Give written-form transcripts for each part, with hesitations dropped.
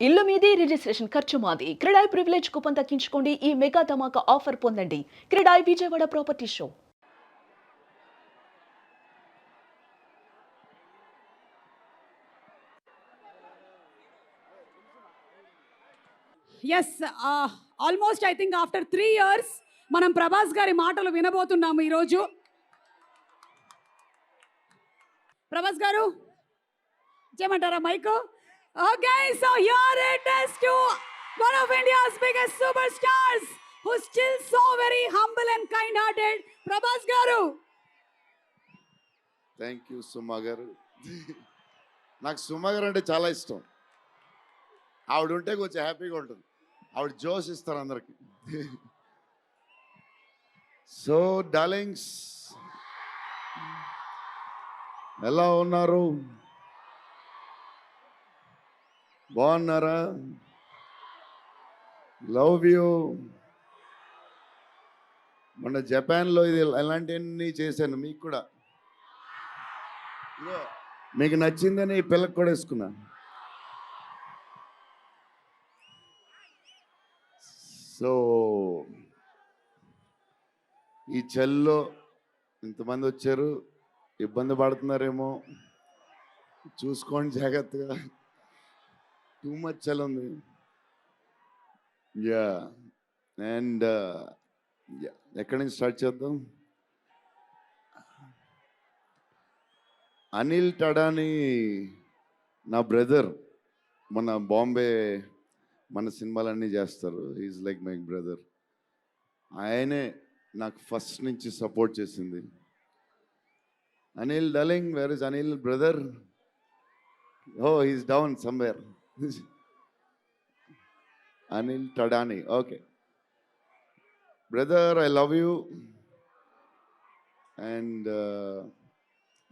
ఇల్లు మీది రిజిస్ట్రేషన్ ఖర్చు మాది. క్రెడాయ్ ప్రివిలేజ్ కూపన్ తగ్గించుకోండి. ఈ మెగా ధమాకా ఆఫర్ పొందండి. CREDAI Vijayawada property show. Yes almost I think after 3 years మనం ప్రభాస్ గారి మాటలు వినబోతున్నాము ఈరోజు. ప్రభాస్ గారు చేయమంటారా mike? Okay, so here it is to one of India's biggest super stars who still so very humble and kind hearted, Prabhas గారు. థ్యాంక్ యూ సుమా గారు. నాకు సుమా గారు అంటే చాలా ఇష్టం. ఆవిడ ఉంటే కొంచెం హ్యాపీగా ఉంటుంది. ఆవిడ జోష్ ఇస్తారు అందరికి. సో డార్లింగ్స్, ఎలా ఉన్నారు? బాగున్నారా? Love you. మొన్న జపాన్లో ఇది ఎలాంటివన్నీ చేశాను మీకు కూడా. ఇదిగో, మీకు నచ్చిందని ఈ పిల్లకి కూడా వేసుకున్నా. సో ఈ చలిలో ఇంతమంది వచ్చారు, ఇబ్బంది పడుతున్నారేమో, చూసుకోండి జాగ్రత్తగా. టూ మచ్ చలి ఉంది. యా, అండ్ ఎక్కడి నుంచి స్టార్ట్ చేద్దాం? అనిల్ టడాని నా బ్రదర్. మన బాంబే మన సినిమాలన్నీ చేస్తారు. Is like my brother. ఆయనే నాకు ఫస్ట్ నుంచి సపోర్ట్ చేసింది. Anil darling, where is Anil brother? Oh, he's down somewhere. Anil Thadani, okay brother, I love you. And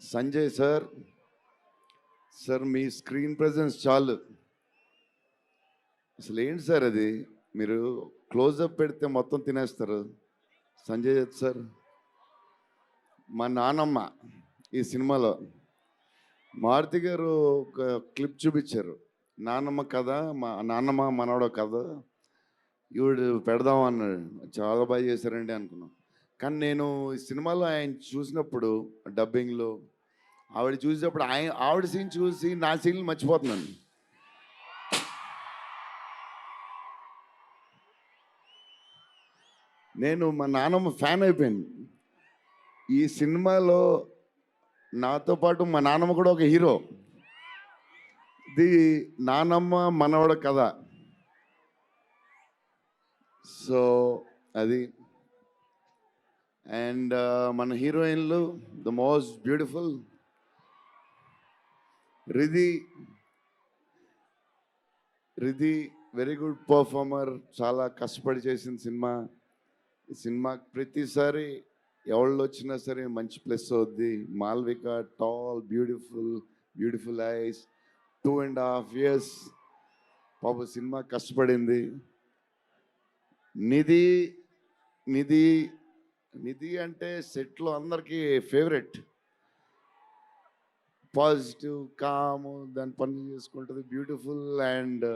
Sanjay sir, sir మీ స్క్రీన్ ప్రెజెన్స్ చాలు. అసలు ఏంటి సార్ అది, మీరు క్లోజప్ పెడితే మొత్తం తినేస్తారు. సంజయ్ దత్ సార్, మా నానమ్మ ఈ సినిమాలో మారుతి గారు ఒక క్లిప్ చూపించారు. నానమ్మ కథ, మా నాన్నమ్మ మనవడో కథ, ఈవిడు పెడదాం అన్నాడు. చాలా బాగా చేశారండి అనుకున్నాం. కానీ నేను ఈ సినిమాలో ఆయన చూసినప్పుడు డబ్బింగ్లో ఆవిడ చూసినప్పుడు ఆవిడ సీన్ చూసి నా సీన్లు మర్చిపోతున్నాను. నేను మా నాన్నమ్మ ఫ్యాన్ అయిపోయాను. ఈ సినిమాలో నాతో పాటు మా నాన్నమ్మ కూడా ఒక హీరో. ఇది నానమ్మ మనవడ కథ. సో అది. అండ్ మన హీరోయిన్లు the most beautiful Ridhi. Very good performer. చాలా కష్టపడి చేసిన సినిమా. ఈ సినిమాకి ప్రతిసారి ఎవళ్ళు వచ్చినా సరే మంచి ప్లస్ అవుద్ది. Malvika, tall, beautiful eyes, 2.5 years పాప సినిమా కష్టపడింది. నిధి అంటే సెట్లో అందరికీ ఫేవరెట్. పాజిటివ్, కామ్, దాని పని చేసుకుంటుంది. Beautiful and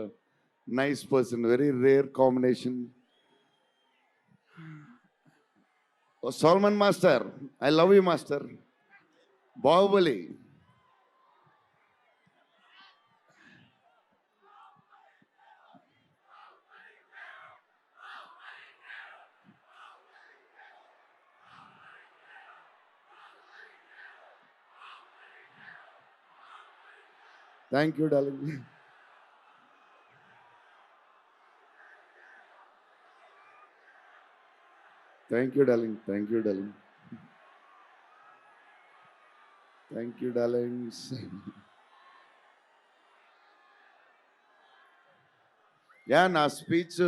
nice person. Very rare combination. Salman master, I love you master. Baahubali, thank you darling. Thank you darling. Yeah, నా స్పీచ్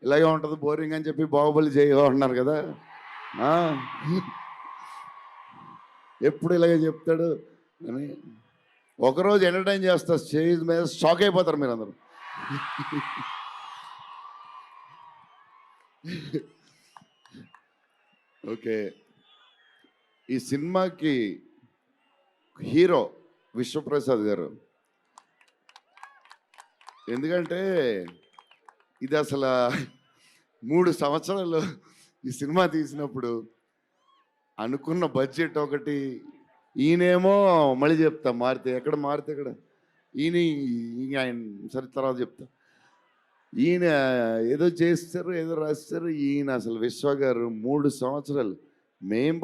ఇలాగే ఉంటుంది బోరింగ్ అని చెప్పి బాహుబలి చేయమన్నారు కదా. ఎప్పుడు ఇలాగే చెప్తాడు అని ఒకరోజు ఎంటర్టైన్ చేస్తా. స్టేజ్ మీద షాక్ అయిపోతారు మీరు అందరూ. ఓకే, ఈ సినిమాకి హీరో విశ్వప్రసాద్ గారు. ఎందుకంటే ఇది అసలు 3 సంవత్సరాలు ఈ సినిమా తీసినప్పుడు అనుకున్న బడ్జెట్ ఒకటి, ఈయనేమో మళ్ళీ చెప్తా మారితే ఎక్కడ ఈయన ఆయన సరే తర్వాత చెప్తా. ఈయన ఏదో చేస్తారు ఏదో రాస్తారు, ఈయన అసలు విశ్వ గారు 3 సంవత్సరాలు మేం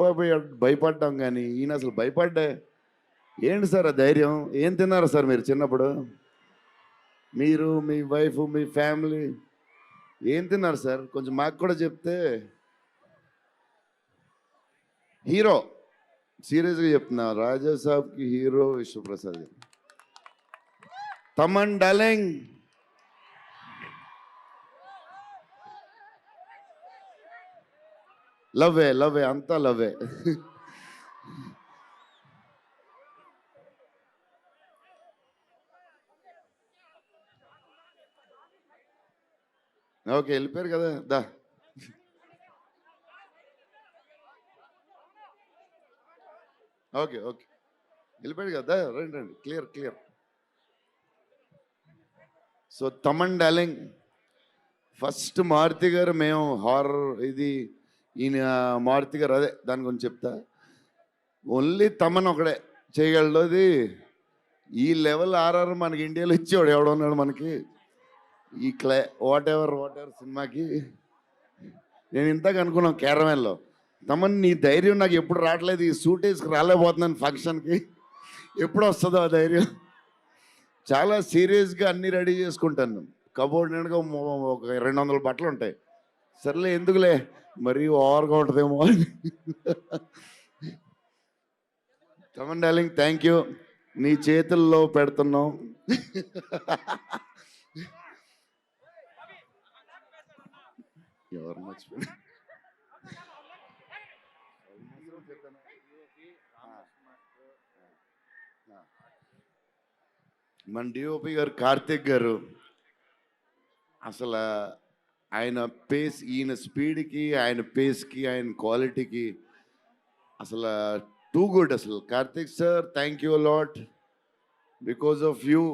భయపడ్డాం, కానీ ఈయన అసలు భయపడ్డా. ఏంటి సార్ ఆ ధైర్యం? ఏం తిన్నారు సార్ మీరు చిన్నప్పుడు? మీరు మీ వైఫ్ మీ ఫ్యామిలీ ఏం తిన్నారు సార్? కొంచెం మాకు కూడా చెప్తే. హీరో సీరియస్గా చెప్తున్నా, రాజా సాబ్కి హీరో విశ్వప్రసాద్. తమన్ డార్లింగ్, లవ్వే అంతా లవ్వే. ఓకే వెళ్ళిపోయారు కదా, దా. ఓకే వెళ్ళిపోయాడు కదా, రండి clear. So Thaman darling, first Maruthi garu మేము హారర్ ఇది ఈయన మారుతి గారు అదే దాని గురించి చెప్తా. ఓన్లీ తమన్ ఒకడే చేయగలడు అది. ఈ లెవెల్ ఆర్ఆర్ మనకి ఇండియాలో ఇచ్చేవాడు ఎవడున్నాడు మనకి ఈ వాట్ ఎవర్ సినిమాకి. నేను ఇంతకు అనుకున్నాను క్యారవాన్లో, తమన్ నీ ధైర్యం నాకు ఎప్పుడు రావట్లేదు, ఈ సూట్ వేసుకు రాలేకపోతున్నాను ఫంక్షన్కి, ఎప్పుడు వస్తుందో ఆ ధైర్యం. చాలా సీరియస్గా అన్నీ రెడీ చేసుకుంటాను. కబోర్డ్ నిండుగా ఒక 200 బట్టలు ఉంటాయి. సర్లే ఎందుకులే మరీ ఓవర్గా ఉంటుందేమో అని. తమన్ డార్లింగ్ థ్యాంక్ యూ, నీ చేతుల్లో పెడుతున్నాం. ఎవరు మర్చిపోయి మన డిఓపి గారు కార్తిక్ గారు, అసలు ఆయన పేస్, ఈయన స్పీడ్కి ఆయన పేస్కి ఆయన క్వాలిటీకి అసలు టూ గుడ్. అసలు Karthik sir thank you lot, because of you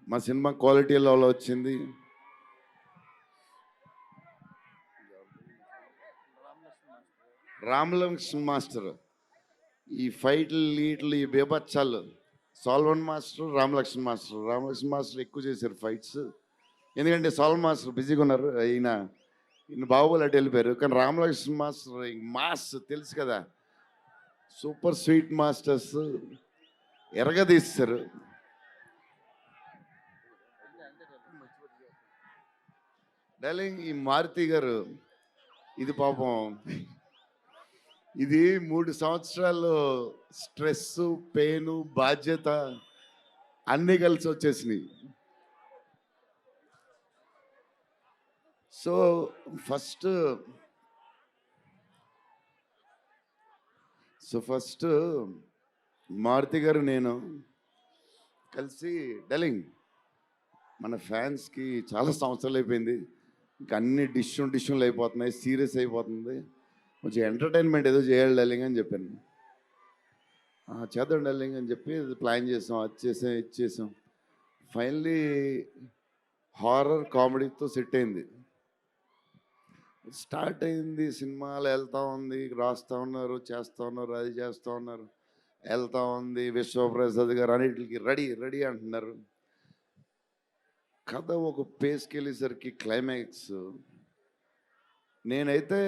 మా సినిమా క్వాలిటీ లెవెల్ వచ్చింది. రామలక్ష్మణ్ మాస్టర్ ఈ ఫైట్లు వీటిలు ఈ బేబచ్చాలు, సాల్వన్ మాస్టర్ రామలక్ష్మణ్ మాస్టర్ ఎక్కువ చేశారు ఫైట్స్. ఎందుకంటే సాల్వన్ మాస్టర్ బిజీగా ఉన్నారు, ఈయన బాహుబలి అటు వెళ్ళిపోయారు. కానీ రామలక్ష్మణ్ మాస్టర్ మాస్ తెలుసు కదా, సూపర్ స్వీట్ మాస్టర్స్ ఎరగదీస్తారు. డార్లింగ్ ఈ మారుతి గారు ఇది పాపం ఇది 3 సంవత్సరాలు స్ట్రెస్ పెయిన్ బాధ్యత అన్నీ కలిసి వచ్చేసినాయి. సో ఫస్ట్ మారుతి గారు నేను కలిసి, డార్లింగ్ మన ఫ్యాన్స్కి చాలా సంవత్సరాలు అయిపోయింది, ఇంకా అన్ని డిష్యూలు అయిపోతున్నాయి, సీరియస్ అయిపోతుంది, కొంచెం ఎంటర్టైన్మెంట్ ఏదో చేయాలి డార్లింగ్ అని చెప్పాను. చేద్దాం డార్లింగ్ అని చెప్పి ప్లాన్ చేసాం, ఇది చేసాం. ఫైనలీ హారర్ కామెడీతో సెట్ అయింది. స్టార్ట్ అయింది, సినిమాలు వెళ్తూ ఉంది, రాస్తూ ఉన్నారు, చేస్తూ ఉన్నారు, అది చేస్తూ ఉన్నారు, వెళ్తూ ఉంది. విశ్వప్రసాద్ గారు అన్నిటికి రెడీ అంటున్నారు. కథ ఒక పేస్కి వెళ్ళేసరికి క్లైమాక్స్, నేనైతే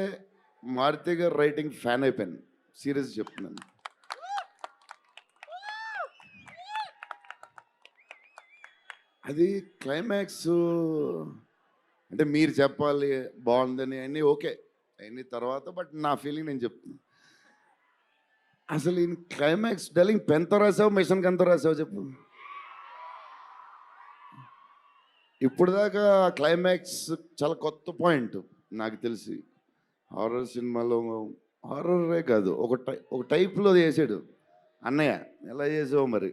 మారుతి గారు రైటింగ్ ఫ్యాన్ అయిపోయాను, సీరియస్ చెప్తున్నాను. అది క్లైమాక్స్ అంటే మీరు చెప్పాలి బాగుందని అన్నీ ఓకే అన్ని తర్వాత, బట్ నా ఫీలింగ్ నేను చెప్తున్నా. అసలు ఈ క్లైమాక్స్ డార్లింగ్ పెన్తో రాసావు మిషన్కి ఎంతో రాసావు చెప్పు. ఇప్పుడు దాకా క్లైమాక్స్ చాలా కొత్త పాయింట్ నాకు తెలిసి. హారర్ సినిమాలో హారరే కాదు, ఒక టైప్లో చేసాడు అన్నయ్య. ఎలా చేసావు మరి?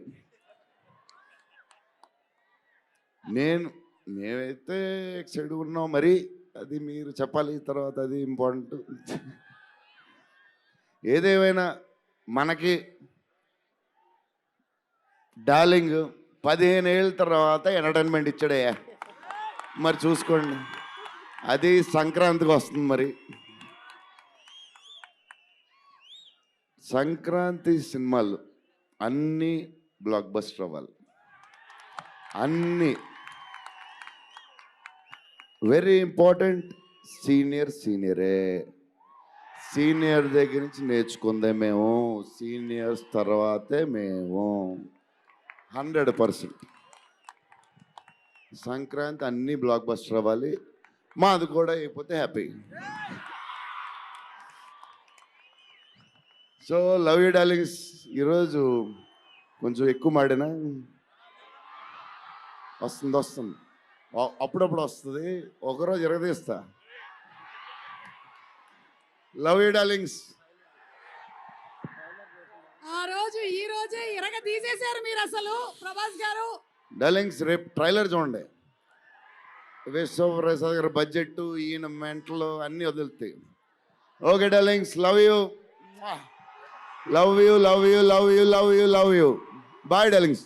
మేమైతే ఎక్సైడ్ ఉన్నాం, మరి అది మీరు చెప్పాలి తర్వాత, అది ఇంపార్టెంట్. ఏదేమైనా మనకి డార్లింగ్ 15 ఏళ్ళ తర్వాత ఎంటర్టైన్మెంట్ ఇచ్చాడయ్యా. మరి చూసుకోండి, అది సంక్రాంతికి వస్తుంది. మరి సంక్రాంతి సినిమాలు అన్నీ బ్లాక్ బస్టర్ అవ్వాలి. అన్నీ వెరీ ఇంపార్టెంట్. సీనియరే. సీనియర్ దగ్గర నుంచి నేర్చుకుందే మేము, సీనియర్స్ తర్వాతే మేము. 100% సంక్రాంతి అన్నీ బ్లాక్ బస్టర్ అవ్వాలి. మాది కూడా అయిపోతే happy. So love you darlings. ఈరోజు కొంచెం ఎక్కువ మాడినా వస్తుంది. అప్పుడప్పుడు వస్తుంది, ఒకరోజు ఇరగదీస్తా. Love you darlings. ఆ రోజు ఈ రోజే ఇరగ తీసేశారు మీరు అసలు ప్రభాస్ గారు. డార్లింగ్స్ రేపు ట్రైలర్ చూడండి. విశ్వప్రసాద్ గారి బడ్జెట్, ఈయన మెంటలు అన్నీ వదులుతాయి. Okay darlings, love you. Love you. Bye darlings.